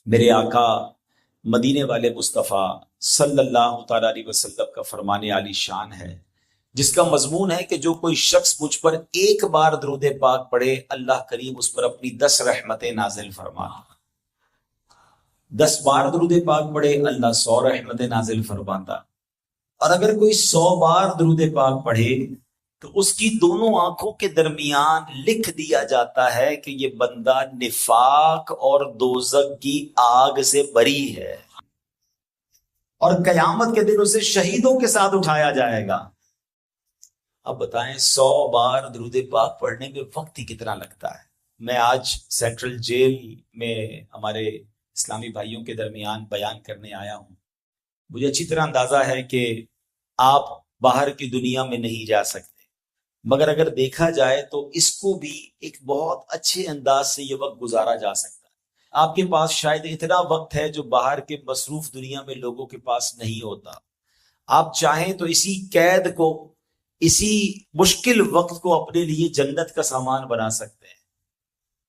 میرے آقا مدینے والے مصطفیٰ صلی اللہ تعالیٰ علیہ وسلم کا فرمان عالی شان ہے، جس کا مضمون ہے کہ جو کوئی شخص مجھ پر ایک بار درود پاک پڑھے، اللہ کریم اس پر اپنی 10 رحمتیں نازل فرما۔ 10 بار درود پاک پڑھے، اللہ 100 رحمتیں نازل فرماتا۔ اور اگر کوئی 100 بار درود پاک پڑھے تو اس کی دونوں آنکھوں کے درمیان لکھ دیا جاتا ہے کہ یہ بندہ نفاق اور دوزخ کی آگ سے بری ہے، اور قیامت کے دن اسے شہیدوں کے ساتھ اٹھایا جائے گا۔ اب بتائیں 100 بار درود پاک پڑھنے میں وقت ہی کتنا لگتا ہے۔ میں آج سینٹرل جیل میں ہمارے اسلامی بھائیوں کے درمیان بیان کرنے آیا ہوں۔ مجھے اچھی طرح اندازہ ہے کہ آپ باہر کی دنیا میں نہیں جا سکتے، مگر اگر دیکھا جائے تو اس کو بھی ایک بہت اچھے انداز سے یہ وقت گزارا جا سکتا ہے۔ آپ کے پاس شاید اتنا وقت ہے جو باہر کے مصروف دنیا میں لوگوں کے پاس نہیں ہوتا۔ آپ چاہیں تو اسی قید کو، اسی مشکل وقت کو اپنے لیے جنت کا سامان بنا سکتے ہیں۔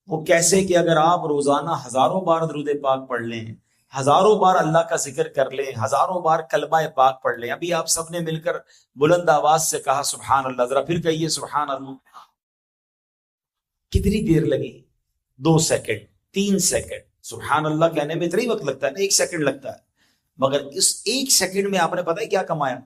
وہ کیسے کہ اگر آپ روزانہ ہزاروں بار درود پاک پڑھ لیں، ہزاروں بار اللہ کا ذکر کر لیں، ہزاروں بار کلمہ پاک پڑھ لیں۔ ابھی آپ سب نے مل کر بلند آواز سے کہا سبحان اللہ، ذرا پھر کہیے سبحان اللہ۔ کتنی دیر لگی؟ 2 سیکنڈ، 3 سیکنڈ۔ سبحان اللہ کہنے میں اتنا وقت لگتا ہے نا، 1 سیکنڈ لگتا ہے، مگر اس 1 سیکنڈ میں آپ نے پتہ ہے کیا کمایا؟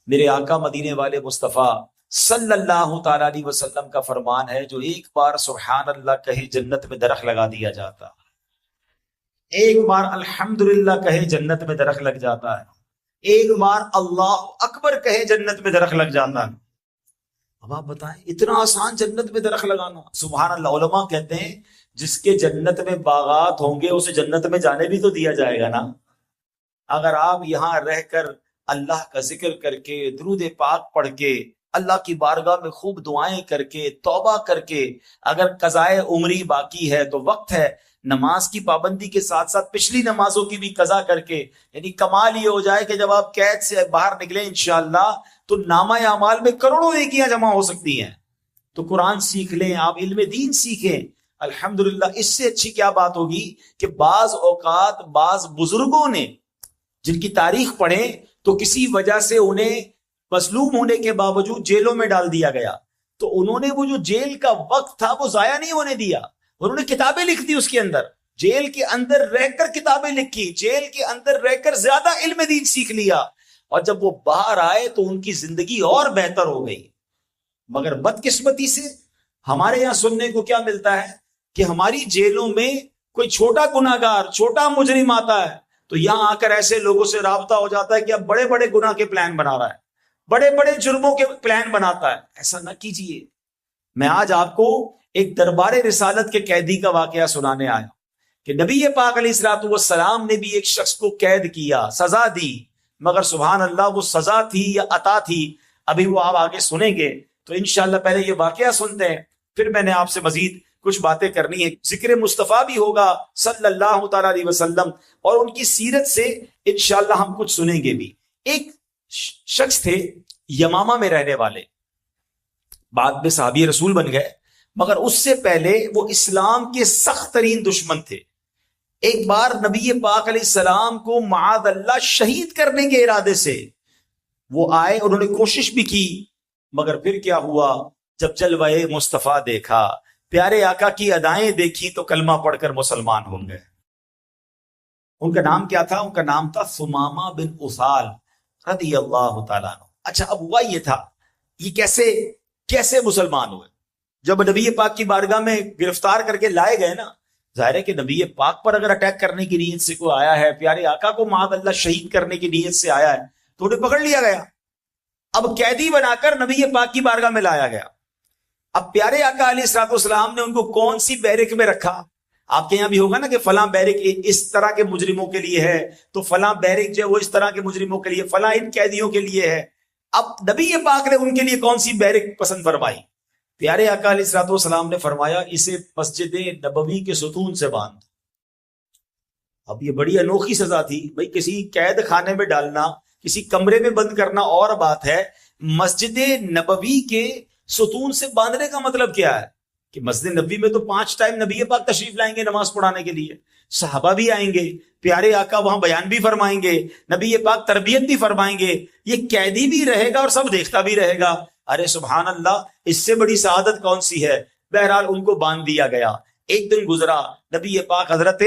میرے آقا مدینے والے مصطفیٰ صلی اللہ تعالیٰ علیہ وسلم کا فرمان ہے، جو ایک بار سبحان اللہ کہے جنت میں درخت لگا دیا جاتا، ایک بار الحمدللہ کہے جنت میں درخت لگ جاتا ہے، ایک بار اللہ اکبر کہے جنت میں درخت لگ جاتا ہے۔ اب آپ بتائیں اتنا آسان جنت میں درخت لگانا؟ سبحان اللہ۔ علماء کہتے ہیں جس کے جنت میں باغات ہوں گے اسے جنت میں جانے بھی تو دیا جائے گا نا۔ اگر آپ یہاں رہ کر اللہ کا ذکر کر کے، درود پاک پڑھ کے، اللہ کی بارگاہ میں خوب دعائیں کر کے، توبہ کر کے، اگر قضائے عمری باقی ہے تو وقت ہے، نماز کی پابندی کے ساتھ ساتھ پچھلی نمازوں کی بھی قضا کر کے، یعنی کمال یہ ہو جائے کہ جب آپ قید سے باہر نکلیں انشاءاللہ تو نامہ اعمال میں کروڑوں نیکیاں جمع ہو سکتی ہیں۔ تو قرآن سیکھ لیں، آپ علم دین سیکھیں، الحمدللہ۔ اس سے اچھی کیا بات ہوگی کہ بعض اوقات بعض بزرگوں نے جن کی تاریخ پڑھیں تو کسی وجہ سے انہیں مظلوم ہونے کے باوجود جیلوں میں ڈال دیا گیا، تو انہوں نے وہ جو جیل کا وقت تھا وہ ضائع نہیں ہونے دیا، انہوں نے کتابیں لکھ دی اس کے اندر، جیل کے اندر رہ کر کتابیں لکھی، جیل کے اندر رہ کر زیادہ علم دین سیکھ لیا، اور جب وہ باہر آئے تو ان کی زندگی اور بہتر ہو گئی۔ مگر بدقسمتی سے ہمارے یہاں سننے کو کیا ملتا ہے کہ ہماری جیلوں میں کوئی چھوٹا گناہگار، چھوٹا مجرم آتا ہے تو یہاں آ کر ایسے لوگوں سے رابطہ ہو جاتا ہے کہ اب بڑے بڑے گناہ کے پلان بنا رہا ہے، بڑے بڑے جرموں کے پلان بناتا ہے۔ ایسا نہ کیجئے۔ میں آج آپ کو ایک دربار رسالت کے قیدی کا واقعہ سنانے آیا کہ نبی پاک علیہ الصلوۃ والسلام نے بھی ایک شخص کو قید کیا، سزا دی، مگر سبحان اللہ وہ سزا تھی یا عطا تھی ابھی وہ آپ آگے سنیں گے۔ تو انشاءاللہ پہلے یہ واقعہ سنتے ہیں، پھر میں نے آپ سے مزید کچھ باتیں کرنی ہے، ذکر مصطفیٰ بھی ہوگا صلی اللہ تعالیٰ علیہ وسلم، اور ان کی سیرت سے انشاءاللہ ہم کچھ سنیں گے بھی۔ ایک شخص تھے یمامہ میں رہنے والے، بعد میں صحابی رسول بن گئے، مگر اس سے پہلے وہ اسلام کے سخت ترین دشمن تھے۔ ایک بار نبی پاک علیہ السلام کو معاذ اللہ شہید کرنے کے ارادے سے وہ آئے، انہوں نے کوشش بھی کی، مگر پھر کیا ہوا؟ جب جلوہ مصطفیٰ دیکھا، پیارے آقا کی ادائیں دیکھی تو کلمہ پڑھ کر مسلمان ہو گئے۔ ان کا نام کیا تھا؟ ان کا نام تھا ثمامہ بن اسال رضی اللہ تعالیٰ عنہ۔ اچھا، اب ہوا یہ تھا، یہ کیسے مسلمان ہوئے؟ جب نبی پاک کی بارگاہ میں گرفتار کر کے لائے گئے نا، ظاہر ہے کہ نبی پاک پر اگر اٹیک کرنے کی نیت سے کوئی آیا ہے، پیارے آقا کو معاذ اللہ شہید کرنے کی نیت سے آیا ہے، تو انہیں پکڑ لیا گیا، اب قیدی بنا کر نبی پاک کی بارگاہ میں لایا گیا۔ اب پیارے آقا علیہ الصلوۃ والسلام نے ان کو کون سی بیرک میں رکھا؟ آپ کے یہاں بھی ہوگا نا کہ فلاں بیرک اس طرح کے مجرموں کے لیے ہے، تو فلاں بیرک جو ہے وہ اس طرح کے مجرموں کے لیے، فلاں ان قیدیوں کے لیے ہے۔ اب نبی پاک نے ان کے لیے کون سی بیرک پسند فرمائی؟ پیارے آقا علیہ الصلوۃ والسلام نے فرمایا اسے مسجد نبوی کے ستون سے باندھ۔ اب یہ بڑی انوکھی سزا تھی بھائی، کسی قید خانے میں ڈالنا، کسی کمرے میں بند کرنا اور بات ہے، مسجد نبوی کے ستون سے باندھنے کا مطلب کیا ہے کہ مسجد نبوی میں تو 5 ٹائم نبی پاک تشریف لائیں گے نماز پڑھانے کے لیے، صحابہ بھی آئیں گے, پیارے آقا وہاں بیان بھی فرمائیں گے, نبی پاک تربیت بھی فرمائیں گے, یہ قیدی بھی رہے گا اور سب دیکھتا بھی رہے گا. ارے سبحان اللہ, اس سے بڑی سعادت کون سی ہے. بہرحال ان کو باندھ دیا گیا. ایک دن گزرا, نبی پاک حضرت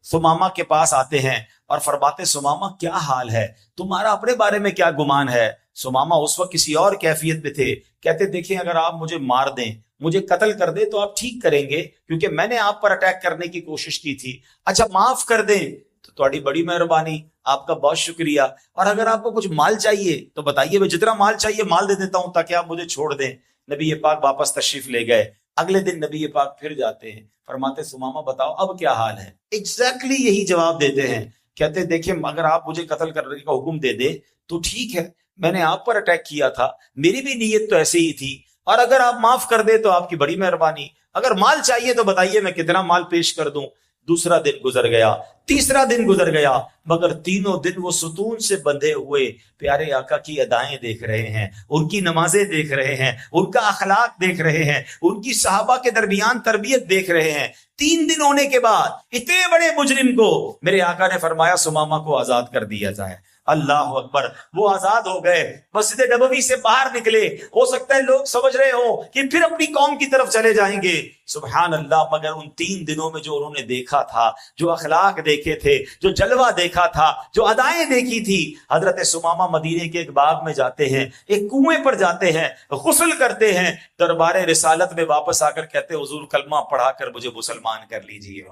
ثمامہ کے پاس آتے ہیں اور فرماتے ثمامہ کیا حال ہے, تمہارا اپنے بارے میں کیا گمان ہے. ثمامہ اس وقت کسی اور کیفیت میں تھے. کہتے دیکھیں اگر آپ مجھے مار دیں, مجھے قتل کر دیں تو آپ ٹھیک کریں گے کیونکہ میں نے آپ پر اٹیک کرنے کی کوشش کی تھی. اچھا معاف کر دیں تو تھوڑی بڑی مہربانی, آپ کا بہت شکریہ. اور اگر آپ کو کچھ مال چاہیے تو بتائیے, میں جتنا مال چاہیے مال دے دیتا ہوں تاکہ آپ مجھے چھوڑ دیں. نبی پاک واپس تشریف لے گئے. اگلے دن نبی پاک پھر جاتے ہیں, فرماتے ثمامہ بتاؤ اب کیا حال ہے. ایگزیکٹلی یہی جواب دیتے ہیں. کہتے دیکھیں اگر آپ مجھے قتل کرنے کا حکم دے دیں تو ٹھیک ہے, میں نے آپ پر اٹیک کیا تھا, میری بھی نیت تو ایسے ہی تھی, اور اگر آپ معاف کر دیں تو آپ کی بڑی مہربانی. اگر مال چاہیے تو بتائیے میں کتنا مال پیش کر دوں. دوسرا دن گزر گیا, تیسرا دن گزر گیا, مگر تینوں دن وہ ستون سے بندھے ہوئے پیارے آقا کی ادائیں دیکھ رہے ہیں, ان کی نمازیں دیکھ رہے ہیں, ان کا اخلاق دیکھ رہے ہیں, ان کی صحابہ کے درمیان تربیت دیکھ رہے ہیں. 3 دن ہونے کے بعد اتنے بڑے مجرم کو میرے آقا نے فرمایا ثمامہ کو آزاد کر دیا جائے. اللہ اکبر, وہ آزاد ہو گئے, مسجد نبوی سے باہر نکلے. ہو سکتا ہے لوگ سمجھ رہے ہو کہ پھر اپنی قوم کی طرف چلے جائیں گے. سبحان اللہ, مگر ان 3 دنوں میں جو انہوں نے دیکھا تھا, جو اخلاق دیکھے تھے, جو جلوہ دیکھا تھا, جو ادائیں دیکھی تھی. حضرت ثمامہ مدینے کے ایک باغ میں جاتے ہیں, ایک کنویں پر جاتے ہیں, غسل کرتے ہیں, دربار رسالت میں واپس آ کر کہتے حضور کلمہ پڑھا کر مجھے مسلمان کر لیجیے.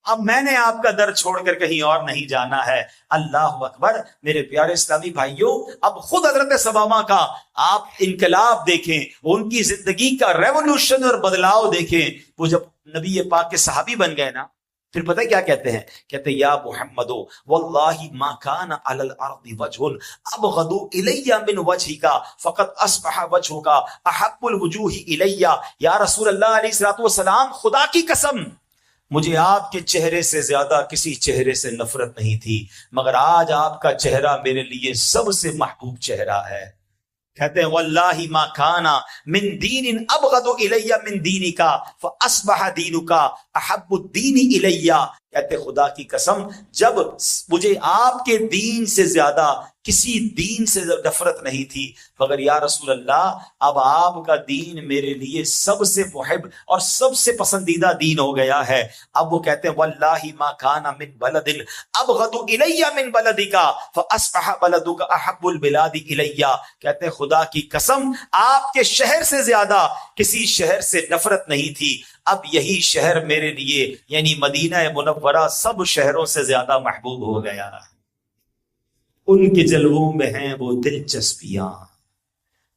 اب میں نے آپ کا در چھوڑ کر کہیں اور نہیں جانا ہے. اللہ اکبر. میرے پیارے اسلامی بھائیوں, اب خود حضرت ثمامہ کا آپ انقلاب دیکھیں, ان کی زندگی کا ریولوشن اور بدلاؤ دیکھیں. وہ جب نبی پاک کے صحابی بن گئے نا, پھر پتہ کیا کہتے ہیں, کہتے یا محمد واللہ ما کان علی الارض وجہ ابغض الی من وجهک فقط اصبح وجهک احب الوجوہ الی. یا رسول اللہ علیہ الصلوۃ والسلام, خدا کی قسم مجھے آپ کے چہرے سے زیادہ کسی چہرے سے نفرت نہیں تھی, مگر آج آپ کا چہرہ میرے لیے سب سے محبوب چہرہ ہے. کہتے ہیں واللہ ما کان من دین ابغض الی من دینک فاصبح دینک احب الدین الی. کہتے خدا کی قسم, جب مجھے آپ کے دین سے زیادہ کسی دین سے نفرت نہیں تھی, مگر یا رسول اللہ اب آپ کا دین میرے لیے سب سے محب اور سب سے پسندیدہ دین ہو گیا ہے. اب وہ کہتے ہیں واللہ ما کان من بلد ابغض الی من بلدک فاصبح بلدک احب البلاد الی. کہتے خدا کی قسم آپ کے شہر سے زیادہ کسی شہر سے نفرت نہیں تھی, اب یہی شہر میرے لیے یعنی مدینہ منورہ سب شہروں سے زیادہ محبوب ہو گیا. ان کے جلووں میں ہیں وہ دلچسپیاں,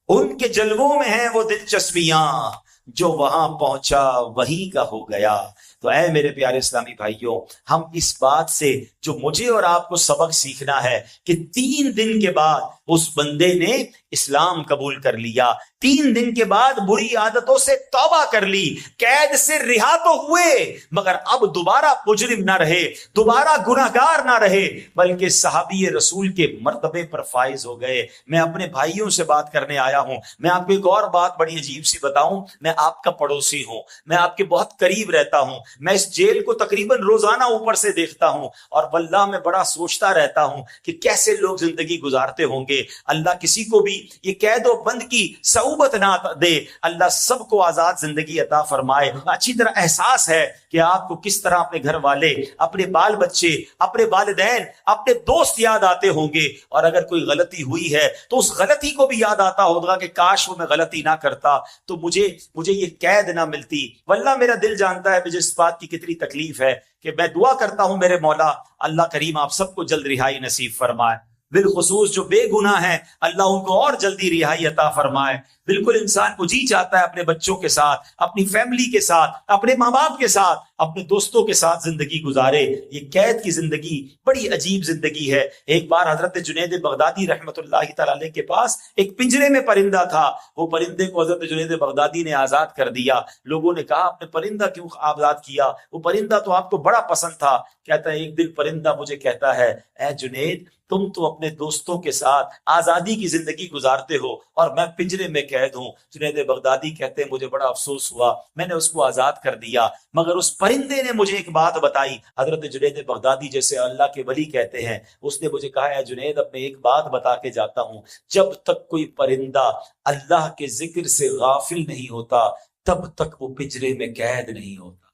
ان کے جلووں میں ہیں وہ دلچسپیاں, جو وہاں پہنچا وہیں کا ہو گیا. تو اے میرے پیارے اسلامی بھائیوں, ہم اس بات سے جو مجھے اور آپ کو سبق سیکھنا ہے کہ 3 دن کے بعد اس بندے نے اسلام قبول کر لیا, 3 دن کے بعد بری عادتوں سے توبہ کر لی, قید سے رہا تو ہوئے, مگر اب دوبارہ مجرم نہ رہے, دوبارہ گناہگار نہ رہے, بلکہ صحابی رسول کے مرتبے پر فائز ہو گئے. میں اپنے بھائیوں سے بات کرنے آیا ہوں. میں آپ کو ایک اور بات بڑی عجیب سی بتاؤں, میں آپ کا پڑوسی ہوں, میں آپ کے بہت قریب رہتا ہوں, میں اس جیل کو تقریباً روزانہ اوپر سے دیکھتا ہوں, اور واللہ میں بڑا سوچتا رہتا ہوں کہ کیسے لوگ زندگی گزارتے ہوں گے. اللہ کسی کو بھی یہ قید و بند کی صعوبت نہ دے, اللہ سب کو آزاد زندگی عطا فرمائے. اچھی طرح احساس ہے کہ آپ کو کس طرح اپنے گھر والے, اپنے بال بچے, اپنے والدین, اپنے دوست یاد آتے ہوں گے, اور اگر کوئی غلطی ہوئی ہے تو اس غلطی کو بھی یاد آتا ہوگا کہ کاش وہ میں غلطی نہ کرتا تو مجھے یہ قید نہ ملتی. واللہ میرا دل جانتا ہے مجھے اس بات کی کتنی تکلیف ہے کہ میں دعا کرتا ہوں میرے مولا اللہ کریم آپ سب کو جلد رہائی نصیب فرمائے, بالخصوص جو بے گناہ ہیں اللہ ان کو اور جلدی رہائی عطا فرمائے. بالکل انسان کو جی چاہتا ہے اپنے بچوں کے ساتھ, اپنی فیملی کے ساتھ, اپنے ماں باپ کے ساتھ, اپنے دوستوں کے ساتھ زندگی گزارے. یہ قید کی زندگی بڑی عجیب زندگی ہے. ایک بار حضرت جنید بغدادی رحمت اللہ تعالی علیہ کے پاس ایک پنجرے میں پرندہ تھا. وہ پرندے کو حضرت جنید بغدادی نے آزاد کر دیا. لوگوں نے کہا آپ نے پرندہ کیوں آزاد کیا, وہ پرندہ تو آپ کو بڑا پسند تھا. کہتا ہے ایک دن پرندہ مجھے کہتا ہے اے جنید تم تو اپنے دوستوں کے ساتھ آزادی کی زندگی گزارتے ہو اور میں پنجرے میں قید ہوں. جنید بغدادی کہتے ہیں مجھے بڑا افسوس ہوا, میں نے اس کو آزاد کر دیا, مگر اس پرندے نے مجھے ایک بات بتائی. حضرت جنید بغدادی جیسے اللہ کے ولی کہتے ہیں, اس نے مجھے کہا ہے جنید اب میں ایک بات بتا کے جاتا ہوں, جب تک کوئی پرندہ اللہ کے ذکر سے غافل نہیں ہوتا تب تک وہ پنجرے میں قید نہیں ہوتا.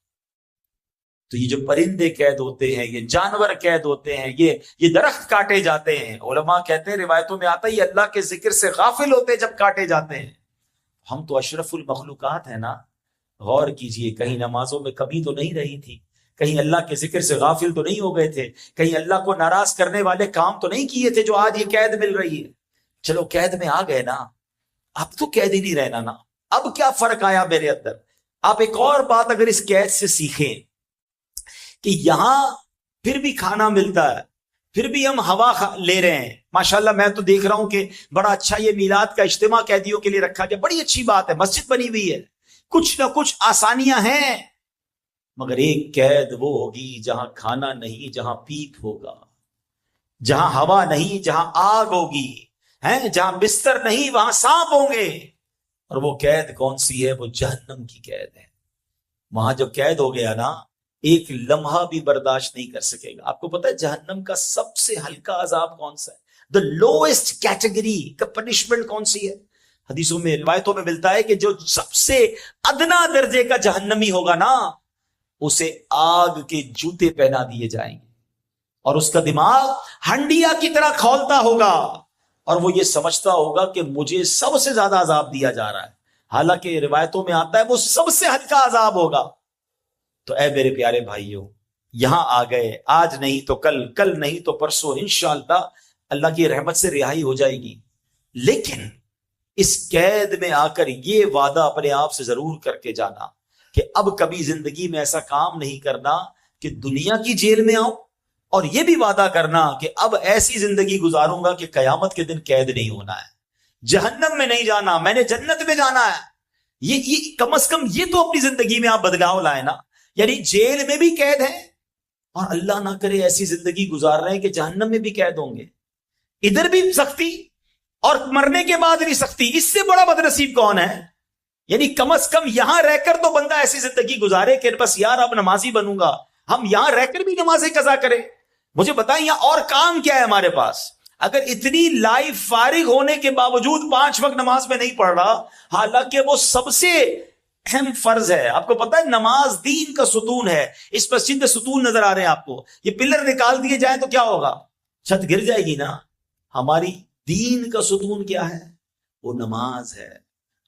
تو یہ جو پرندے قید ہوتے ہیں, یہ جانور قید ہوتے ہیں, یہ درخت کاٹے جاتے ہیں. علماء کہتے ہیں, روایتوں میں آتا ہے یہ اللہ کے ذکر سے غافل ہوتے ہیں جب کاٹے جاتے ہیں. ہم تو اشرف المخلوقات ہیں نا. غور کیجئے, کہیں نمازوں میں کمی تو نہیں رہی تھی, کہیں اللہ کے ذکر سے غافل تو نہیں ہو گئے تھے, کہیں اللہ کو ناراض کرنے والے کام تو نہیں کیے تھے جو آج یہ قید مل رہی ہے. چلو قید میں آ گئے نا, اب تو قید ہی نہیں رہنا نا. اب کیا فرق آیا میرے اندر؟ آپ ایک اور بات اگر اس قید سے سیکھیں کہ یہاں پھر بھی کھانا ملتا ہے, پھر بھی ہم ہوا لے رہے ہیں. ماشاءاللہ میں تو دیکھ رہا ہوں کہ بڑا اچھا یہ میلاد کا اجتماع قیدیوں کے لیے رکھا گیا, بڑی اچھی بات ہے, مسجد بنی ہوئی ہے, کچھ نہ کچھ آسانیاں ہیں. مگر ایک قید وہ ہوگی جہاں کھانا نہیں, جہاں پیپ ہوگا, جہاں ہوا نہیں, جہاں آگ ہوگی, جہاں بستر نہیں وہاں سانپ ہوں گے. اور وہ قید کون سی ہے؟ وہ جہنم کی قید ہے. وہاں جو قید ہو گیا نا, ایک لمحہ بھی برداشت نہیں کر سکے گا. آپ کو پتا ہے جہنم کا سب سے ہلکا عذاب کون سا ہے؟ the lowest category کا پنشمنٹ کون سی ہے؟ حدیثوں میں روایتوں میں ملتا ہے کہ جو سب سے ادنا درجے کا جہنمی ہوگا نا, اسے آگ کے جوتے پہنا دیے جائیں گے اور اس کا دماغ ہنڈیا کی طرح کھولتا ہوگا اور وہ یہ سمجھتا ہوگا کہ مجھے سب سے زیادہ عذاب دیا جا رہا ہے, حالانکہ روایتوں میں آتا ہے وہ سب سے ہلکا عذاب ہوگا. تو اے میرے پیارے بھائیوں, یہاں آ گئے, آج نہیں تو کل, کل نہیں تو پرسوں, انشاءاللہ اللہ کی رحمت سے رہائی ہو جائے گی. لیکن اس قید میں آ کر یہ وعدہ اپنے آپ سے ضرور کر کے جانا کہ اب کبھی زندگی میں ایسا کام نہیں کرنا کہ دنیا کی جیل میں آؤں, اور یہ بھی وعدہ کرنا کہ اب ایسی زندگی گزاروں گا کہ قیامت کے دن قید نہیں ہونا ہے, جہنم میں نہیں جانا, میں نے جنت میں جانا ہے. یہ کم از کم یہ تو اپنی زندگی میں آپ بدلاؤ لائے نا. یعنی جیل میں بھی قید ہے اور اللہ نہ کرے ایسی زندگی گزار رہے ہیں کہ جہنم میں بھی قید ہوں گے, ادھر بھی سختی اور مرنے کے بعد بھی سختی. اس سے بڑا بدنصیب کون ہے؟ یعنی کم از کم یہاں رہ کر تو بندہ ایسی زندگی گزارے کہ بس یار اب نمازی بنوں گا, ہم یہاں رہ کر بھی نمازیں قضا کریں. مجھے بتائیں یہاں اور کام کیا ہے ہمارے پاس؟ اگر اتنی لائف فارغ ہونے کے باوجود 5 وقت نماز میں نہیں پڑھ رہا, حالانکہ وہ سب سے اہم فرض ہے. آپ کو پتا ہے نماز دین کا ستون ہے. اس مسجد میں ستون نظر آ رہے ہیں آپ کو, یہ پلر نکال دیے جائیں تو کیا ہوگا؟ چھت گر جائے گی نا. ہماری دین کا ستون کیا ہے؟ وہ نماز ہے.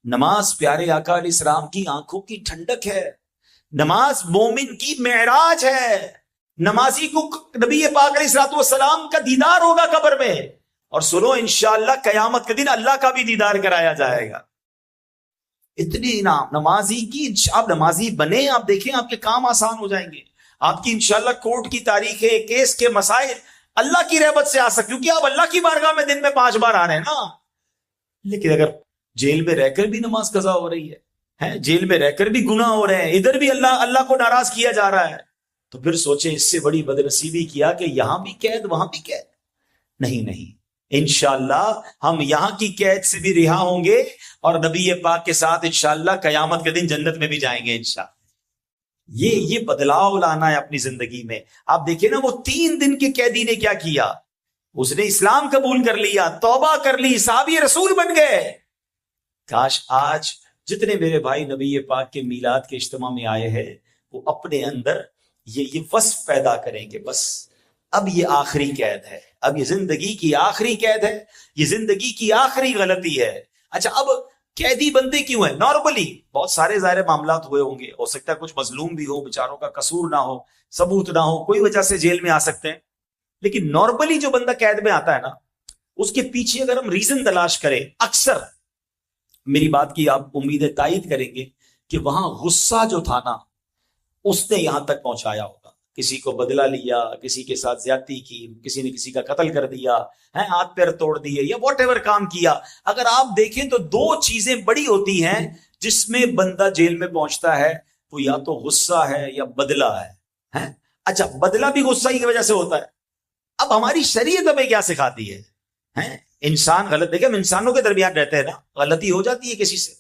نماز پیارے آقا علیہ السلام کی آنکھوں کی ٹھنڈک ہے, نماز مومن کی معراج ہے. نمازی کو نبی پاک علیہ السلام کا دیدار ہوگا قبر میں, اور سنو انشاءاللہ قیامت کے دن اللہ کا بھی دیدار کرایا جائے گا. اتنی انعام نمازی کی. آپ نمازی بنے, آپ دیکھیں آپ کے کام آسان ہو جائیں گے. آپ کی انشاءاللہ کورٹ کی تاریخیں, کیس کے مسائل اللہ کی رحمت سے آ سکتے, کیونکہ آپ اللہ کی بارگاہ میں دن میں 5 بار آ رہے ہیں نا. لیکن اگر جیل میں رہ کر بھی نماز قضا ہو رہی ہے, جیل میں رہ کر بھی گناہ ہو رہے ہیں, ادھر بھی اللہ کو ناراض کیا جا رہا ہے, تو پھر سوچیں اس سے بڑی بدنصیبی کیا کہ یہاں بھی قید وہاں بھی قید. نہیں, انشاءاللہ ہم یہاں کی قید سے بھی رہا ہوں گے اور نبی پاک کے ساتھ انشاءاللہ قیامت کے دن جنت میں بھی جائیں گے انشاءاللہ. یہ بدلاؤ لانا ہے اپنی زندگی میں. آپ دیکھیں نا وہ 3 دن کے قیدی نے کیا کیا, اس نے اسلام قبول کر لیا, توبہ کر لی, صحابی رسول بن گئے. کاش آج جتنے میرے بھائی نبی پاک کے میلاد کے اجتماع میں آئے ہیں وہ اپنے اندر یہ وصف پیدا کریں گے, بس اب یہ آخری قید ہے, اب یہ زندگی کی آخری قید ہے, یہ زندگی کی آخری غلطی ہے. اچھا اب قیدی بندے کیوں ہیں؟ نارملی بہت سارے ظاہر معاملات ہوئے ہوں گے, ہو سکتا ہے کچھ مظلوم بھی ہو, بیچاروں کا قصور نہ ہو, ثبوت نہ ہو, کوئی وجہ سے جیل میں آ سکتے ہیں. لیکن نارملی جو بندہ قید میں آتا ہے نا, اس کے پیچھے اگر ہم ریزن تلاش کریں, اکثر میری بات کی آپ امید تائید کریں گے کہ وہاں غصہ جو تھا نا اس نے یہاں تک پہنچایا ہوگا. کسی کو بدلہ لیا, کسی کے ساتھ زیادتی کی, کسی نے کسی کا قتل کر دیا, ہاتھ پیر توڑ دیے, یا واٹ ایور کام کیا. اگر آپ دیکھیں تو 2 چیزیں بڑی ہوتی ہیں جس میں بندہ جیل میں پہنچتا ہے, وہ یا تو غصہ ہے یا بدلہ ہے. اچھا بدلہ بھی غصہ ہی کی وجہ سے ہوتا ہے, اب ہماری شریعت ہمیں کیا سکھاتی ہے؟ انسان غلط، دیکھیں ہم انسانوں کے درمیان رہتے ہیں نا، غلطی ہو جاتی ہے کسی سے.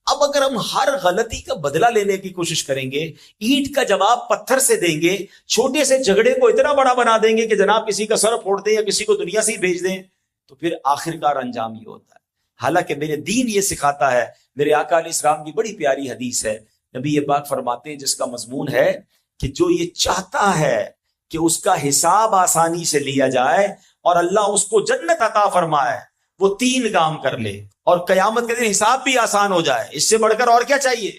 اب اگر ہم ہر غلطی کا بدلہ لینے کی کوشش کریں گے، اینٹ کا جواب پتھر سے دیں گے، چھوٹے سے جھگڑے کو اتنا بڑا بنا دیں گے کہ جناب کسی کا سر پھوڑ دیں یا کسی کو دنیا سے ہی بھیج دیں، تو پھر آخرکار انجام یہ ہوتا ہے. حالانکہ میرے دین یہ سکھاتا ہے، میرے آقا علیہ السلام کی بڑی پیاری حدیث ہے، نبی پاک فرماتے ہیں جس کا مضمون ہے کہ جو یہ چاہتا ہے کہ اس کا حساب آسانی سے لیا جائے اور اللہ اس کو جنت عطا فرمائے، وہ 3 کام کر لے اور قیامت کے دن حساب بھی آسان ہو جائے. اس سے بڑھ کر اور کیا چاہیے؟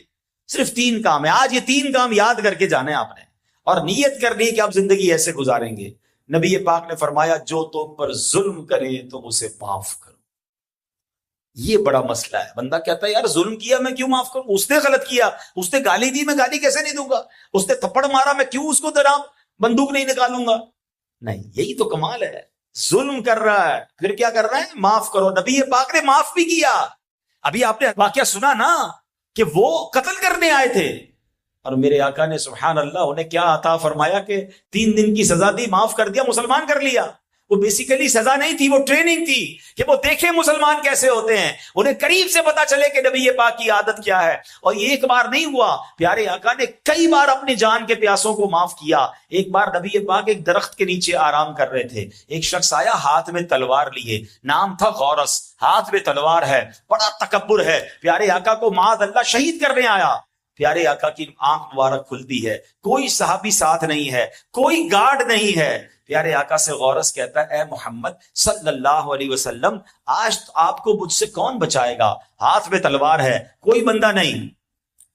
صرف 3 کام ہے. آج یہ 3 کام یاد کر کے جانے آپ نے اور نیت کرنی کہ آپ زندگی ایسے گزاریں گے. نبی پاک نے فرمایا جو تم پر ظلم کرے تم اسے معاف کرو. یہ بڑا مسئلہ ہے. بندہ کہتا ہے یار ظلم کیا میں کیوں معاف کروں؟ اس نے غلط کیا، اس نے گالی دی میں گالی کیسے نہیں دوں گا؟ اس نے تھپڑ مارا میں کیوں اس کو جناب بندوق نہیں نکالوں گا؟ نہیں، یہی تو کمال ہے. ظلم کر رہا ہے پھر کیا کر رہا ہے؟ معاف کرو. نبی پاک نے معاف بھی کیا. ابھی آپ نے واقعہ سنا نا کہ وہ قتل کرنے آئے تھے اور میرے آقا نے سبحان اللہ انہیں کیا عطا فرمایا کہ 3 دن کی سزا دی، معاف کر دیا، مسلمان کر لیا. وہ بیسیکلی سزا نہیں تھی، وہ ٹریننگ تھی کہ وہ دیکھیں مسلمان کیسے ہوتے ہیں، انہیں قریب سے پتا چلے کہ نبی پاک کی عادت کیا ہے. اور یہ ایک بار نہیں ہوا، پیارے آقا نے کئی بار اپنی جان کے پیاسوں کو معاف کیا. ایک بار نبی پاک ایک درخت کے نیچے آرام کر رہے تھے، ایک شخص آیا ہاتھ میں تلوار لیے، نام تھا غورس، ہاتھ میں تلوار ہے، بڑا تکبر ہے، پیارے آقا کو معاذ اللہ شہید کرنے آیا. پیارے آقا کی آنکھ مبارک کھلتی ہے، کوئی صحابی ساتھ نہیں ہے، کوئی گارڈ نہیں ہے. پیارے آقا سے غورس کہتا ہے اے محمد صلی اللہ علیہ وسلم، آج آپ کو مجھ سے کون بچائے گا؟ ہاتھ میں تلوار ہے، کوئی بندہ نہیں.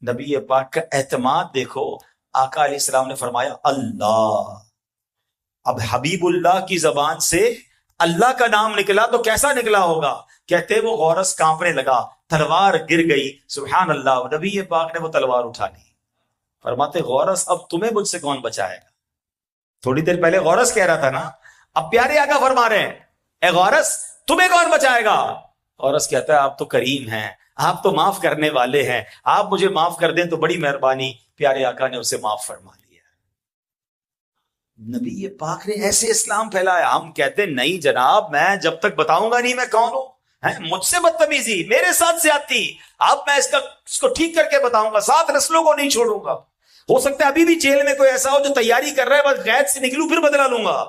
نبی پاک کا اعتماد دیکھو. آقا علیہ السلام نے فرمایا اللہ. اب حبیب اللہ کی زبان سے اللہ کا نام نکلا تو کیسا نکلا ہوگا؟ کہتے وہ غورس کانپنے لگا، تلوار گر گئی. سبحان اللہ، نبی پاک نے وہ تلوار اٹھا لی. فرماتے غورس اب تمہیں مجھ سے کون بچائے گا؟ تھوڑی دیر پہلے غورس کہہ رہا تھا نا، اب پیارے آقا فرما رہے ہیں اے غورس تمہیں کون بچائے گا؟ غورس کہتا ہے آپ تو کریم ہیں، آپ تو معاف کرنے والے ہیں، آپ مجھے معاف کر دیں تو بڑی مہربانی. پیارے آقا نے اسے معاف فرما لیا. نبی پاک نے ایسے اسلام پھیلایا. ہم کہتے نہیں جناب میں جب تک بتاؤں گا نہیں میں کون ہوں. مجھ سے بدتمیزی، میرے ساتھ زیادتی، اب میں اس کو ٹھیک کر کے بتاؤں گا، 7 نسلوں کو نہیں چھوڑوں گا. ہو سکتا ہے ابھی بھی جیل میں کوئی ایسا ہو جو تیاری کر رہا ہے بس قید سے نکلوں پھر بدلا لوں گا.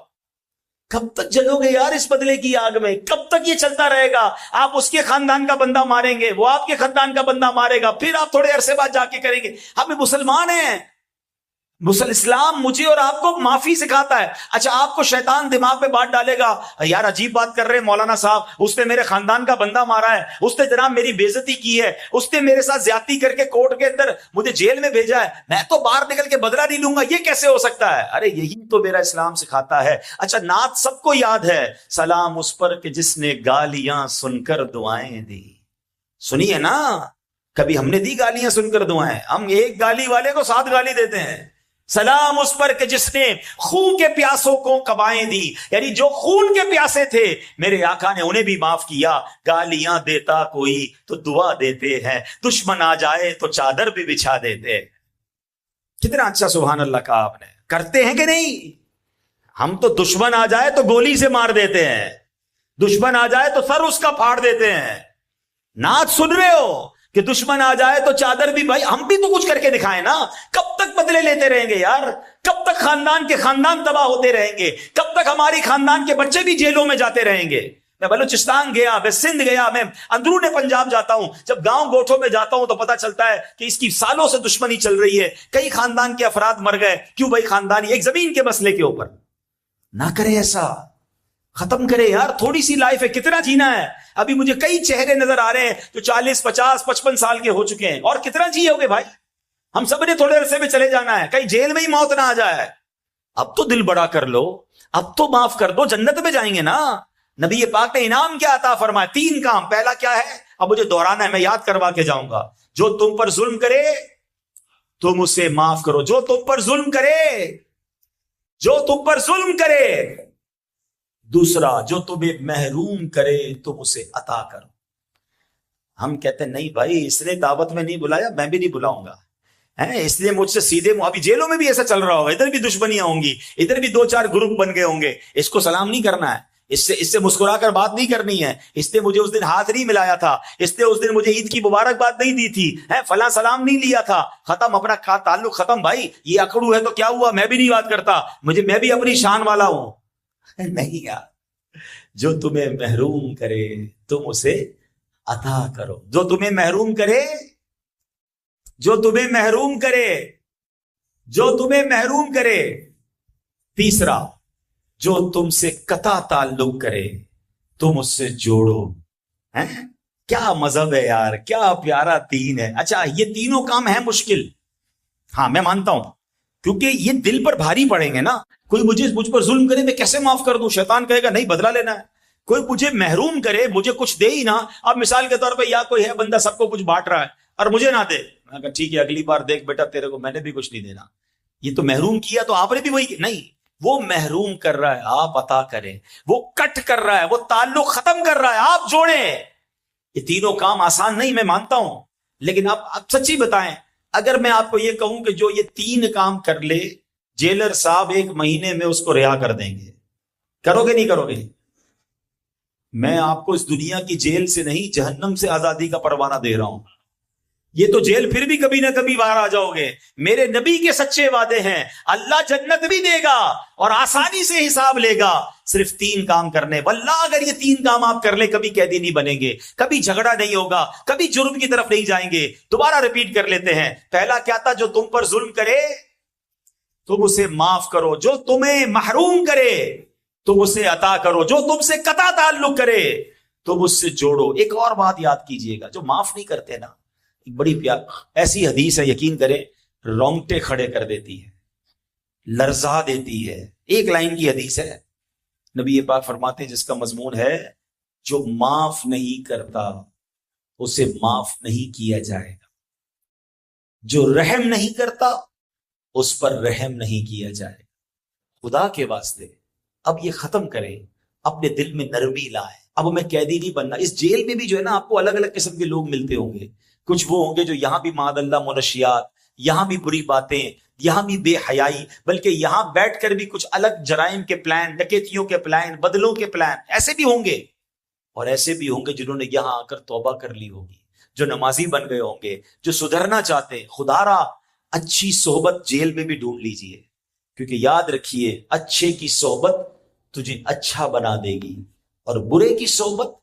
کب تک جلو گے یار اس بدلے کی آگ میں؟ کب تک یہ چلتا رہے گا؟ آپ اس کے خاندان کا بندہ ماریں گے، وہ آپ کے خاندان کا بندہ مارے گا، پھر آپ تھوڑے عرصے بعد جا کے کریں گے. ہم مسلمان ہیں، اسلام مجھے اور آپ کو معافی سکھاتا ہے. اچھا آپ کو شیطان دماغ میں بات ڈالے گا یار عجیب بات کر رہے ہیں مولانا صاحب، اس نے میرے خاندان کا بندہ مارا ہے، اس نے جناب میری بے عزتی کی ہے، اس نے میرے ساتھ زیادتی کر کے کورٹ کے اندر مجھے جیل میں بھیجا ہے، میں تو باہر نکل کے بدلہ نہیں لوں گا، یہ کیسے ہو سکتا ہے؟ ارے یہی تو میرا اسلام سکھاتا ہے. اچھا نعت سب کو یاد ہے، سلام اس پر کہ جس نے گالیاں سن کر دعائیں دی. سنی ہے نا؟ کبھی ہم نے دی گالیاں سن کر دعائیں؟ ہم ایک گالی والے کو 7 گالی دیتے ہیں. سلام اس پر کہ جس نے خون کے پیاسوں کو قبائیں دی، یعنی جو خون کے پیاسے تھے میرے آقا نے انہیں بھی معاف کیا. گالیاں دیتا کوئی تو دعا دیتے ہیں، دشمن آ جائے تو چادر بھی بچھا دیتے. کتنا اچھا سبحان اللہ کہا آپ نے. کرتے ہیں کہ نہیں؟ ہم تو دشمن آ جائے تو گولی سے مار دیتے ہیں، دشمن آ جائے تو سر اس کا پھاڑ دیتے ہیں. نعت سن رہے ہو کہ دشمن آ جائے تو چادر بھی، بھائی ہم بھی تو کچھ کر کے دکھائیں نا. کب تک بدلے لیتے رہیں گے یار؟ کب تک خاندان کے خاندان تباہ ہوتے رہیں گے؟ کب تک ہماری خاندان کے بچے بھی جیلوں میں جاتے رہیں گے؟ میں بلوچستان گیا، میں سندھ گیا، میں اندرون پنجاب جاتا ہوں، جب گاؤں گوٹھوں میں جاتا ہوں تو پتا چلتا ہے کہ اس کی سالوں سے دشمنی چل رہی ہے، کئی خاندان کے افراد مر گئے. کیوں بھائی؟ خاندانی ایک زمین کے مسئلے کے اوپر. نہ کرے ایسا، ختم کرے یار. تھوڑی سی لائف ہے، کتنا جینا ہے؟ ابھی مجھے کئی چہرے نظر آ رہے ہیں جو 40 50 55 سال کے ہو چکے ہیں، اور کتنا جیے ہوگے بھائی؟ ہم سب نے تھوڑے عرصے میں چلے جانا ہے، کہیں جیل میں ہی موت نہ آ جائے. اب تو دل بڑا کر لو، اب تو معاف کر دو، جنت میں جائیں گے نا. نبی پاک نے انعام کیا عطا فرمایا؟ 3 کام. پہلا کیا ہے؟ اب مجھے دہرانا ہے، میں یاد کروا کے جاؤں گا. جو تم پر ظلم کرے تم اسے معاف کرو. جو تم پر ظلم کرے، جو تم پر ظلم کرے. دوسرا، جو تمہیں محروم کرے تم اسے عطا کرو. ہم کہتے ہیں نہیں بھائی اس نے دعوت میں نہیں بلایا، میں بھی نہیں بلاؤں گا. اس لیے مجھ سے سیدھے ابھی جیلوں میں بھی ایسا چل رہا ہوگا, ادھر بھی دشمنیاں ہوں گی, ادھر بھی 2-4 گروپ بن گئے ہوں گے. اس کو سلام نہیں کرنا ہے, اس سے مسکرا کر بات نہیں کرنی ہے, اس نے مجھے اس دن ہاتھ نہیں ملایا تھا, اس نے اس دن مجھے عید کی مبارکباد نہیں دی تھی, فلاں سلام نہیں لیا تھا, ختم, اپنا تعلق ختم. بھائی یہ اکڑو ہے تو کیا ہوا, میں بھی نہیں بات کرتا, میں بھی اپنی شان والا ہوں. نہیں یار, جو تمہیں محروم کرے تم اسے عطا کرو. جو تمہیں محروم کرے, جو تمہیں محروم کرے, جو تمہیں محروم کرے. تیسرا, جو تم سے قطع تعلق کرے تم اس سے جوڑو. کیا مذہب ہے یار, کیا پیارا دین ہے. اچھا یہ تینوں کام ہیں مشکل, ہاں میں مانتا ہوں, کیونکہ یہ دل پر بھاری پڑیں گے نا. کوئی مجھ پر ظلم کرے میں کیسے معاف کر دوں, شیطان کہے گا نہیں بدلہ لینا ہے. کوئی مجھے محروم کرے, مجھے کچھ دے ہی نہ. اب مثال کے طور پہ یا کوئی ہے بندہ سب کو کچھ بانٹ رہا ہے اور مجھے نہ دے, میں کہا ٹھیک ہے اگلی بار دیکھ بیٹا تیرے کو میں نے بھی کچھ نہیں دینا. یہ تو محروم کیا تو آپ نے بھی وہی نہیں, وہ محروم کر رہا ہے آپ عطا کریں, وہ کٹ کر رہا ہے, وہ تعلق ختم کر رہا ہے آپ جوڑیں. یہ تینوں کام آسان نہیں, میں مانتا ہوں, لیکن آپ سچی بتائیں, اگر میں آپ کو یہ کہوں کہ جو یہ 3 کام کر لے, جیلر صاحب 1 مہینے میں اس کو رہا کر دیں گے, کرو گے نہیں کرو گے؟ میں آپ کو اس دنیا کی جیل سے نہیں جہنم سے آزادی کا پروانہ دے رہا ہوں. یہ تو جیل پھر بھی کبھی نہ کبھی باہر آ جاؤ گے. میرے نبی کے سچے وعدے ہیں, اللہ جنت بھی دے گا اور آسانی سے حساب لے گا, صرف 3 کام کرنے. واللہ اگر یہ 3 کام آپ کر لیں کبھی قیدی نہیں بنیں گے, کبھی جھگڑا نہیں ہوگا, کبھی جرم کی طرف نہیں جائیں گے. دوبارہ ریپیٹ کر لیتے ہیں. پہلا کیا تھا, جو تم پر ظلم کرے تم اسے معاف کرو, جو تمہیں محروم کرے تم اسے عطا کرو, جو تم سے قطع تعلق کرے تم اس سے جوڑو. ایک اور بات یاد کیجئے گا, جو معاف نہیں کرتے نا, ایک بڑی ایسی حدیث ہے, یقین کریں رونگٹے کھڑے کر دیتی ہے, لرزا دیتی ہے. 1 لائن کی حدیث ہے, نبی پاک فرماتے ہیں جس کا مضمون ہے جو معاف نہیں کرتا اسے معاف نہیں کیا جائے گا, جو رحم نہیں کرتا اس پر رحم نہیں کیا جائے گا. خدا کے واسطے اب یہ ختم کریں, اپنے دل میں نرمی لائیں. اب میں قیدی نہیں بننا. اس جیل میں بھی جو ہے نا آپ کو الگ الگ قسم کے لوگ ملتے ہوں گے. کچھ وہ ہوں گے جو یہاں بھی معاذ اللہ منشیات, یہاں بھی بری باتیں, یہاں بھی بے حیائی, بلکہ یہاں بیٹھ کر بھی کچھ الگ جرائم کے پلان, ڈکیتیوں کے پلان, بدلوں کے پلان, ایسے بھی ہوں گے. اور ایسے بھی ہوں گے جنہوں نے یہاں آ کر توبہ کر لی ہوگی, جو نمازی بن گئے ہوں گے, جو سدھرنا چاہتے ہیں. خدا را اچھی صحبت جیل میں بھی ڈھونڈ لیجئے, کیونکہ یاد رکھیے اچھے کی صحبت تجھے اچھا بنا دے گی اور برے کی صحبت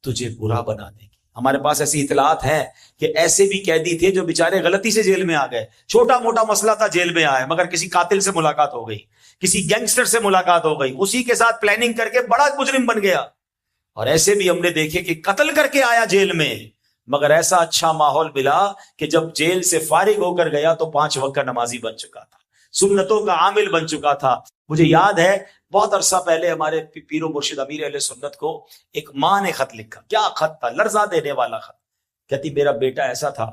تجھے برا بنا دے گی. ہمارے پاس ایسی اطلاعات ہیں کہ ایسے بھی قیدی تھے جو بیچارے غلطی سے جیل میں آ گئے, چھوٹا موٹا مسئلہ تھا جیل میں آئے, مگر کسی قاتل سے ملاقات ہو گئی, کسی گینگسٹر سے ملاقات ہو گئی, اسی کے ساتھ پلاننگ کر کے بڑا مجرم بن گیا. اور ایسے بھی ہم نے دیکھے کہ قتل کر کے آیا جیل میں, مگر ایسا اچھا ماحول ملا کہ جب جیل سے فارغ ہو کر گیا تو 5 وقت کا نمازی بن چکا تھا, سنتوں کا عامل بن چکا تھا. مجھے یاد ہے بہت عرصہ پہلے ہمارے پیر و مرشد امیر اہل سنت کو ایک ماں نے خط لکھا. کیا خط تھا, لرزا دینے والا خط. کہتی میرا بیٹا ایسا تھا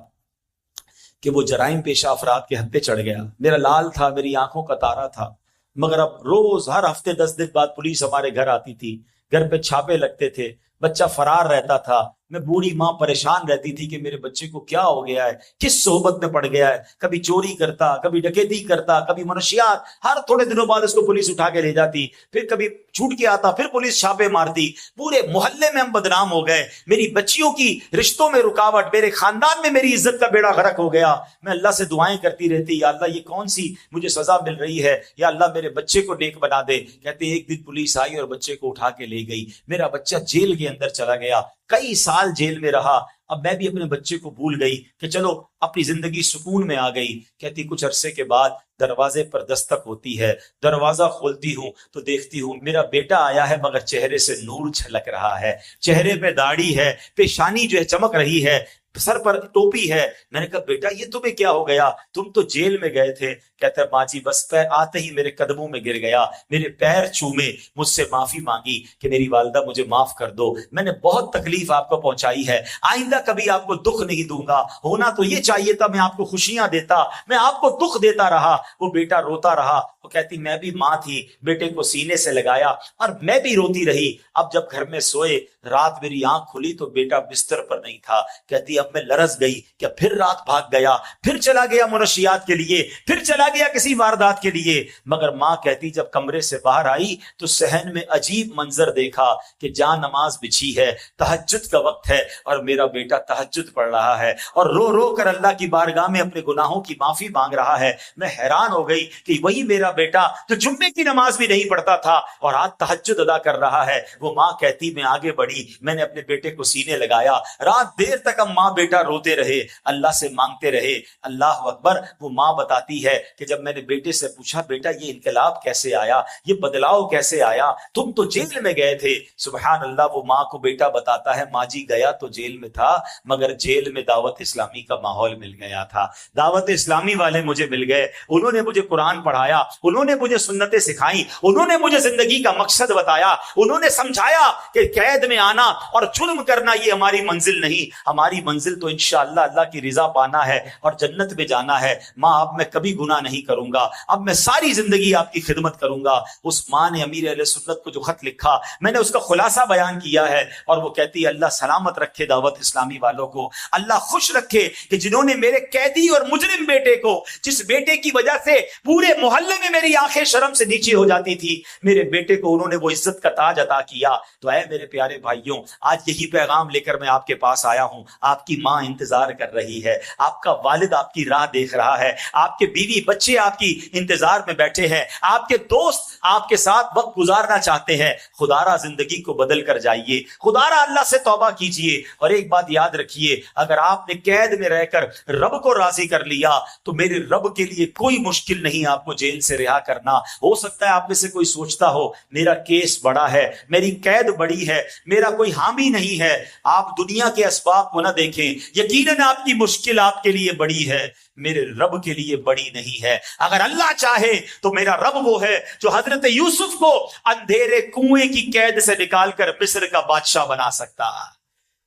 کہ وہ جرائم پیشہ افراد کے ہتھے چڑھ گیا, میرا لال تھا, میری آنکھوں کا تارا تھا, مگر اب روز ہر ہفتے 10 دن بعد پولیس ہمارے گھر آتی تھی, گھر پہ چھاپے لگتے تھے, بچہ فرار رہتا تھا. میں بوڑھی ماں پریشان رہتی تھی کہ میرے بچے کو کیا ہو گیا ہے, کس صحبت میں پڑ گیا ہے, کبھی چوری کرتا, کبھی ڈکیتی کرتا, کبھی منشیات. ہر تھوڑے دنوں بعد اس کو پولیس اٹھا کے لے جاتی, پھر کبھی چھوٹ کے آتا, پھر پولیس چھاپے مارتی. پورے محلے میں ہم بدنام ہو گئے, میری بچیوں کی رشتوں میں رکاوٹ, میرے خاندان میں میری عزت کا بیڑا غرق ہو گیا. میں اللہ سے دعائیں کرتی رہتی, یا اللہ یہ کون سی مجھے سزا مل رہی ہے, یا اللہ میرے بچے کو نیک بنا دے. کہتے ایک دن پولیس آئی اور بچے کو اٹھا کے لے گئی. میرا بچہ جیل کے اندر چلا گیا, کئی سال جیل میں رہا. اب میں بھی اپنے بچے کو بھول گئی کہ چلو اپنی زندگی سکون میں آ گئی. کہتی کچھ عرصے کے بعد دروازے پر دستک ہوتی ہے, دروازہ کھولتی ہوں تو دیکھتی ہوں میرا بیٹا آیا ہے, مگر چہرے سے نور چھلک رہا ہے, چہرے پہ داڑھی ہے, پیشانی جو ہے چمک رہی ہے, سر پر ٹوپی ہے. میں نے کہا بیٹا یہ تمہیں کیا ہو گیا, تم تو جیل میں گئے تھے. کہتا ہے ماں جی بس پیر آتے ہی میرے قدموں میں گر گیا, میرے پیر چومے, مجھ سے معافی مانگی کہ میری والدہ مجھے معاف کر دو, میں نے بہت تکلیف آپ کو پہنچائی ہے, آئندہ کبھی آپ کو دکھ نہیں دوں گا. ہونا تو یہ چاہیے تھا میں آپ کو خوشیاں دیتا, میں آپ کو دکھ دیتا رہا. وہ بیٹا روتا رہا. وہ کہتی میں بھی ماں تھی, بیٹے کو سینے سے لگایا اور میں بھی روتی رہی. اب جب گھر میں سوئے, رات میری آنکھ کھلی تو بیٹا بستر پر نہیں تھا. کہتی اب میں لرز گئی کہ پھر رات بھاگ گیا، پھر چلا گیا منشیات کے لیے، پھر چلا گیا کسی واردات کے لیے۔ مگر ماں کہتی جب کمرے سے باہر آئی تو صحن میں عجیب منظر دیکھا کہ جہاں نماز بچھی ہے، تہجد کا وقت ہے اور میرا بیٹا تہجد پڑھ رہا ہے اور رو رو کر اللہ کی بارگاہ میں اپنے گناہوں کی معافی مانگ رہا ہے۔ میں حیران ہو گئی کہ وہی میرا بیٹا جو جمعے کی نماز بھی نہیں پڑھتا تھا اور آج تہجد ادا کر رہا ہے۔ وہ ماں کہتی میں آگے بڑھی، میں نے اپنے بیٹے کو سینے لگایا، رات دیر تک ہم ماں بیٹا روتے رہے، اللہ سے مانگتے رہے۔ اللہ اکبر۔ وہ ماں بتاتی ہے کہ جب میں نے بیٹے سے پوچھا بیٹا یہ انقلاب کیسے آیا، یہ بدلاؤ کیسے آیا، تم تو جیل میں گئے تھے۔ سبحان اللہ۔ وہ ماں کو بیٹا بتاتا ہے ماں جی گیا تو جیل میں تھا، مگر جیل میں دعوت اسلامی کا ماحول مل گیا تھا، دعوت اسلامی والے مجھے مل گئے، انہوں نے مجھے قرآن پڑھایا، انہوں نے مجھے سنتیں سکھائیں، انہوں نے مجھے زندگی کا مقصد بتایا، انہوں نے سمجھایا کہ قید میں آنا اور جرم کرنا یہ ہماری منزل نہیں، ہماری منزل تو انشاءاللہ اللہ کی رضا پانا ہے اور جنت میں جانا ہے۔ ماں اب میں کبھی گناہ نہیں کروں گا، اب میں ساری زندگی آپ کی خدمت کروں گا۔ اس ماں نے امیر اہل سنت کو جو خط لکھا میں نے اس کا خلاصہ بیان کیا ہے، اور وہ کہتی ہے اللہ سلامت رکھے دعوت اسلامی والوں کو، اللہ خوش رکھے کہ جنہوں نے میرے قیدی اور مجرم بیٹے کو، جس بیٹے کی وجہ سے پورے محلے میں میری آنکھیں شرم سے نیچے ہو جاتی تھی، میرے بیٹے کو انہوں نے وہ عزت کا تاج عطا کیا۔ تو اے میرے پیارے بھائیوں، آج یہی پیغام لے کر میں آپ کے پاس آیا ہوں۔ آپ کی ماں انتظار کر رہی ہے، آپ کا والد آپ کی راہ دیکھ رہا ہے، آپ کے بیوی بچے آپ کی انتظار میں بیٹھے ہیں، آپ کے دوست آپ کے ساتھ وقت گزارنا چاہتے ہیں۔ خدا را زندگی کو بدل کر جائیے، خدا را اللہ سے توبہ کیجئے، اور ایک بات یاد رکھیے، اگر آپ نے قید میں رہ کر رب کو راضی کر لیا تو میرے رب کے لیے کوئی مشکل نہیں آپ کو جیل سے رہا کرنا۔ ہو سکتا ہے آپ میں سے کوئی سوچتا ہو میرا کیس بڑا ہے، میری قید بڑی ہے، میرا کوئی حامی نہیں ہے۔ آپ دنیا کے اسباب کو نہ دیکھیں، یقیناً آپ کی مشکل آپ کے لیے بڑی ہے، میرے رب کے لیے بڑی نہیں ہے۔ اگر اللہ چاہے تو میرا رب وہ ہے جو حضرت یوسف کو اندھیرے کنویں کی قید سے نکال کر مصر کا بادشاہ بنا سکتا ہے۔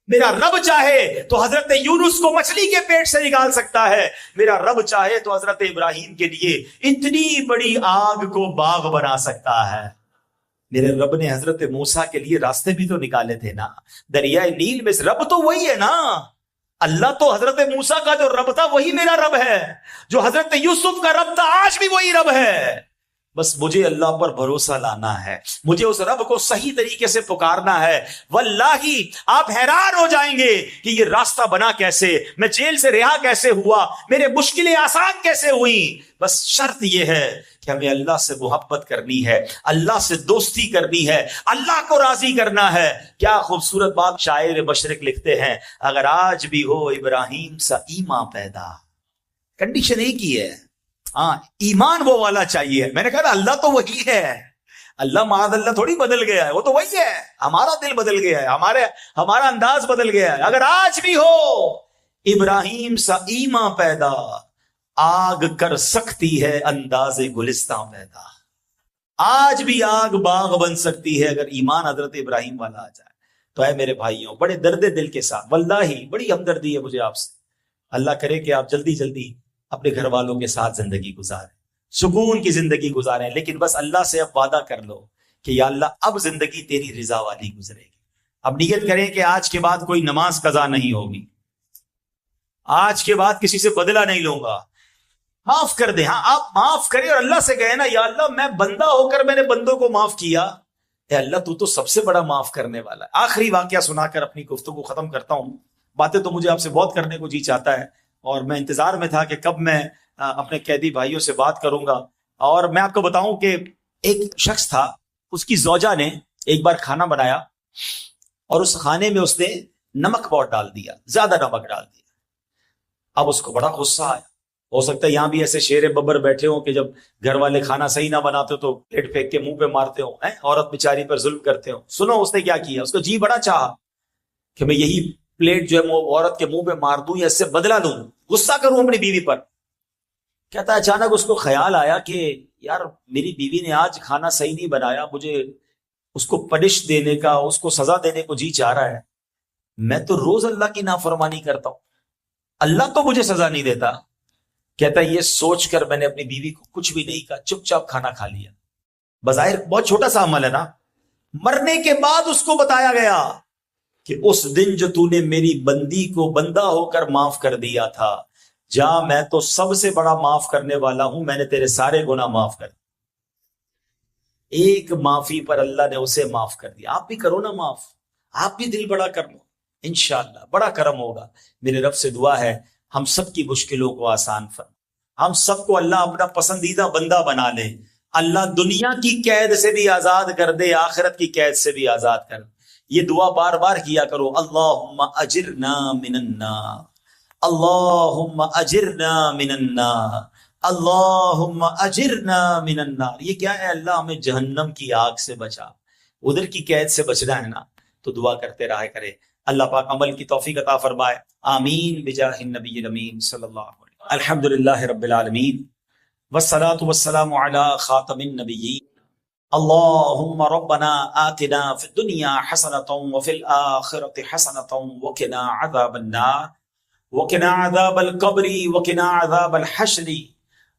میرا رب چاہے تو حضرت یونس کو مچھلی کے پیٹ سے نکال سکتا ہے۔ میرا رب چاہے تو حضرت ابراہیم کے لیے اتنی بڑی آگ کو باغ بنا سکتا ہے۔ میرے رب نے حضرت موسیٰ کے لیے راستے بھی تو نکالے تھے نا، دریائے نیل میں۔ رب تو وہی ہے نا، اللہ تو حضرت موسیٰ کا جو رب تھا وہی میرا رب ہے، جو حضرت یوسف کا رب تھا آج بھی وہی رب ہے۔ بس مجھے اللہ پر بھروسہ لانا ہے، مجھے اس رب کو صحیح طریقے سے پکارنا ہے۔ واللہ آپ حیران ہو جائیں گے کہ یہ راستہ بنا کیسے، میں جیل سے رہا کیسے ہوا، میرے مشکلیں آسان کیسے ہوئیں۔ بس شرط یہ ہے کہ ہمیں اللہ سے محبت کرنی ہے، اللہ سے دوستی کرنی ہے، اللہ کو راضی کرنا ہے۔ کیا خوبصورت بات شاعر مشرق لکھتے ہیں، اگر آج بھی ہو ابراہیم سا ایمان پیدا، کنڈیشن ایک ہی ہے، ہاں ایمان وہ والا چاہیے۔ میں نے کہا اللہ تو وہی ہے، اللہ معاذ اللہ تھوڑی بدل گیا ہے، وہ تو وہی ہے، ہمارا دل بدل گیا ہے، ہمارا انداز بدل گیا ہے۔ اگر آج بھی ہو ابراہیم سا ایمان پیدا، آگ کر سکتی ہے انداز گلستان پیدا۔ آج بھی آگ باغ بن سکتی ہے اگر ایمان حضرت ابراہیم والا آ جائے۔ تو اے میرے بھائیوں، بڑے درد دل کے ساتھ، واللہ بڑی ہمدردی ہے مجھے آپ سے، اللہ کرے کہ آپ جلدی جلدی اپنے گھر والوں کے ساتھ زندگی گزاریں، سکون کی زندگی گزاریں، لیکن بس اللہ سے اب وعدہ کر لو کہ یا اللہ اب زندگی تیری رضا والی گزرے گی۔ اب نیت کریں کہ آج کے بعد کوئی نماز قضا نہیں ہوگی، آج کے بعد کسی سے بدلہ نہیں لوں گا، معاف کر دیں۔ ہاں آپ معاف کریں اور اللہ سے کہیں نا یا اللہ میں بندہ ہو کر میں نے بندوں کو معاف کیا، اے اللہ تو سب سے بڑا معاف کرنے والا ہے۔ آخری واقعہ سنا کر اپنی گفتگو ختم کرتا ہوں، باتیں تو مجھے آپ سے بہت کرنے کو جی چاہتا ہے، اور میں انتظار میں تھا کہ کب میں اپنے قیدی بھائیوں سے بات کروں گا۔ اور میں آپ کو بتاؤں کہ ایک شخص تھا، اس کی زوجہ نے ایک بار کھانا بنایا اور اس کھانے میں اس نے نمک بہت ڈال دیا، زیادہ نمک ڈال دیا۔ اب اس کو بڑا غصہ آیا۔ ہو سکتا ہے یہاں بھی ایسے شیر ببر بیٹھے ہوں کہ جب گھر والے کھانا صحیح نہ بناتے ہو تو پلیٹ پھینک کے منہ پہ مارتے ہوں، عورت بیچاری پر ظلم کرتے ہوں۔ سنو اس نے کیا کیا، اس کو جی بڑا چاہا کہ میں یہی پلیٹ جو ہے عورت کے منہ پہ مار دوں یا اس سے بدلہ لوں، غصہ کروں اپنی بیوی پر۔ کہتا ہے اچانک اس کو خیال آیا کہ یار میری بیوی نے آج کھانا صحیح نہیں بنایا، مجھے اس کو پنش دینے کا، اس کو سزا دینے کو جی چاہ رہا ہے۔ میں تو روز اللہ کی نافرمانی کرتا ہوں، اللہ تو مجھے سزا نہیں دیتا۔ کہتا ہے یہ سوچ کر میں نے اپنی بیوی کو کچھ بھی نہیں کہا، چپ چاپ کھانا کھا لیا۔ بظاہر بہت چھوٹا سا عمل ہے نا، مرنے کے بعد اس کو بتایا گیا کہ اس دن جو تو نے میری بندی کو بندہ ہو کر معاف کر دیا تھا، جا میں تو سب سے بڑا معاف کرنے والا ہوں، میں نے تیرے سارے گناہ معاف کر دیے۔ ایک معافی پر اللہ نے اسے معاف کر دیا۔ آپ بھی کرو نا معاف، آپ بھی دل بڑا کر لو، انشاءاللہ بڑا کرم ہوگا۔ میرے رب سے دعا ہے ہم سب کی مشکلوں کو آسان فرما، ہم سب کو اللہ اپنا پسندیدہ بندہ بنا لے، اللہ دنیا کی قید سے بھی آزاد کر دے، آخرت کی قید سے بھی آزاد کر دے۔ یہ دعا بار بار کیا کرو، اللہم اجرنا من النار، اللہم اجرنا من النار، اللہم اجرنا من النار۔ یہ کیا ہے؟ اللہ ہمیں جہنم کی آگ سے بچا، ادھر کی قید سے بچنا ہے نا، تو دعا کرتے رہا کرے۔ اللہ پاک عمل کی توفیق عطا فرمائے، آمین بجاہ النبی الامین صلی اللہ علیہ وسلم۔ الحمدللہ رب العالمین والصلاة والسلام علی خاتم النبیین۔ اللہم ربنا آتنا فی الدنیا حسنۃ وفی الآخرۃ حسنۃ وقنا عذاب النار وقنا عذاب القبر وقنا عذاب الحشر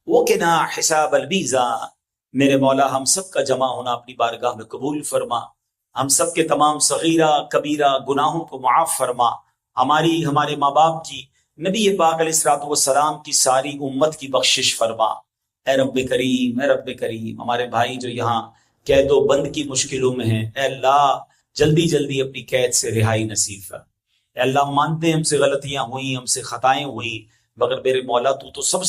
وقنا حساب المیزان۔ میرے مولا ہم سب کا جمع ہونا اپنی بارگاہ میں قبول فرما، ہم سب کے تمام صغیرہ کبیرہ گناہوں کو معاف فرما، ہماری ہمارے ماں باپ کی، نبی پاک علیہ الصلوۃ والسلام کی ساری امت کی بخشش فرما۔ اے رب کریم، اے رب کریم، ہمارے بھائی جو یہاں قید و بند کی مشکلوں میں ہیں، اے اللہ جلدی جلدی اپنی قید سے رہائی نصیب فرما۔ اے اللہ مانتے ہیں ہم سے غلطیاں ہوئیں، ہم سے خطائیں ہوئیں، مگر میرے مولا تو سب سے